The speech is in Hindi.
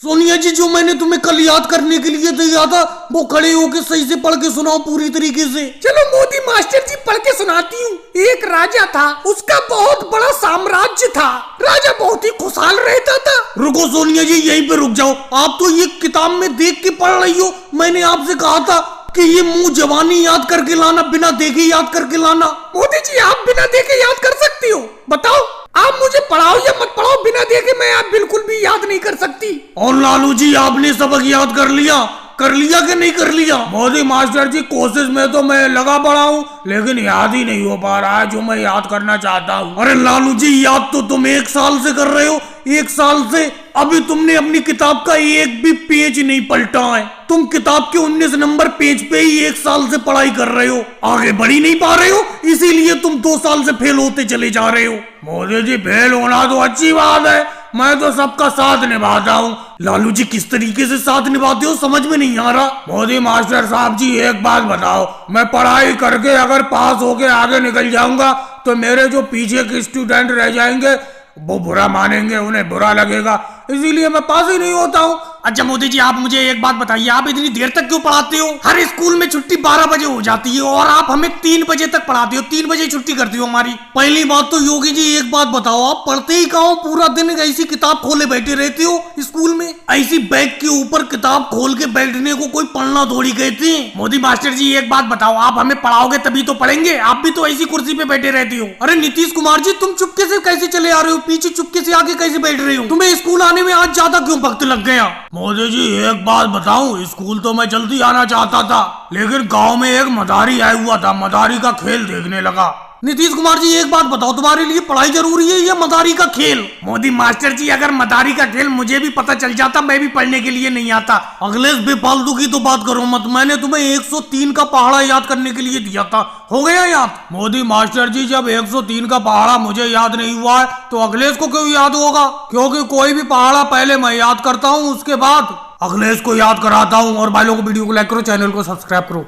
सोनिया जी, जो मैंने तुम्हें कल याद करने के लिए दिया था वो खड़े होके सही से पढ़ के सुनाओ पूरी तरीके से। चलो मोदी मास्टर जी पढ़ के सुनाती हूँ। एक राजा था, उसका बहुत बड़ा साम्राज्य था। राजा बहुत ही खुशहाल रहता था। रुको सोनिया जी, यहीं पे रुक जाओ। आप तो ये किताब में देख के पढ़ रही हो। मैंने आपसे कहा था कि ये मुंह जवानी याद करके लाना, बिना देखे याद करके लाना। मोदी जी आप बिना देखे याद कर सकती हो? बताओ, आप मुझे पढ़ाओ या मत पढ़ाओ, बिना देखे मैं आप बिल्कुल भी याद नहीं कर सकती। और लालू जी, आपने सबक याद कर लिया कि नहीं कर लिया? मोदी मास्टर जी कोशिश में तो मैं लगा पड़ा हूँ, लेकिन याद ही नहीं हो पा रहा है जो मैं याद करना चाहता हूँ। अरे लालू जी, याद तो तुम 1 साल से कर रहे हो। 1 साल से अभी तुमने अपनी किताब का एक भी पेज नहीं पलटा है। तुम किताब के 19 नंबर पेज पे ही 1 साल से पढ़ाई कर रहे हो, आगे बढ़ ही नहीं पा रहे हो। इसीलिए तुम 2 साल से फेल होते चले जा रहे हो। मोदी जी फेल होना तो अच्छी बात है, मैं तो सबका साथ निभाता हूँ। लालू जी, किस तरीके से साथ निभाते हो समझ में नहीं आ रहा। मोदी मास्टर साहब जी एक बात बताओ, मैं पढ़ाई करके अगर पास होके आगे निकल जाऊंगा तो मेरे जो पीछे के स्टूडेंट रह जाएंगे वो बुरा मानेंगे, उन्हें बुरा लगेगा, इसीलिए मैं पास ही नहीं होता हूँ। अच्छा मोदी जी, आप मुझे एक बात बताइए, आप इतनी देर तक क्यों पढ़ाते हो? हर स्कूल में छुट्टी 12 बजे हो जाती है और आप हमें 3 बजे तक पढ़ाते हो। 3 बजे छुट्टी करती हो हमारी। पहली बात तो योगी जी एक बात बताओ, आप पढ़ते ही कहाँ हो? पूरा दिन ऐसी किताब खोले बैठे रहते हो स्कूल में। ऐसी बैग के ऊपर किताब खोल के बैठने को कोई पढ़ना थोड़ी कहते हैं। मोदी मास्टर जी एक बात बताओ, आप हमें पढ़ाओगे तभी तो पढ़ेंगे। आप भी तो ऐसी कुर्सी पे बैठे रहती हो। अरे नीतीश कुमार जी, तुम चुपके से कैसे चले आ रहे हो? पीछे चुपके से आगे कैसे बैठ रहे हो? तुम्हें स्कूल आने में आज ज्यादा क्यों वक्त लग गया? मोदी जी एक बात बताऊं, स्कूल तो मैं जल्दी आना चाहता था, लेकिन गांव में एक मदारी आया हुआ था, मदारी का खेल देखने लगा। नीतीश कुमार जी एक बात बताओ, तुम्हारे लिए पढ़ाई जरूरी है या मदारी का खेल? मोदी मास्टर जी, अगर मदारी का खेल मुझे भी पता चल जाता, मैं भी पढ़ने के लिए नहीं आता। अगले बेफालतू की तो बात करो मत। मैंने तुम्हें 103 का पहाड़ा याद करने के लिए दिया था, हो गया याद? मोदी मास्टर जी, जब 103 का पहाड़ा मुझे याद नहीं हुआ है तो अखिलेश को क्यों याद होगा? क्योंकि कोई भी पहाड़ा पहले मैं याद करता हूँ, उसके बाद अखिलेश को याद कराता हूँ। और भाई लोगों को वीडियो को लाइक करो, चैनल को सब्सक्राइब करो।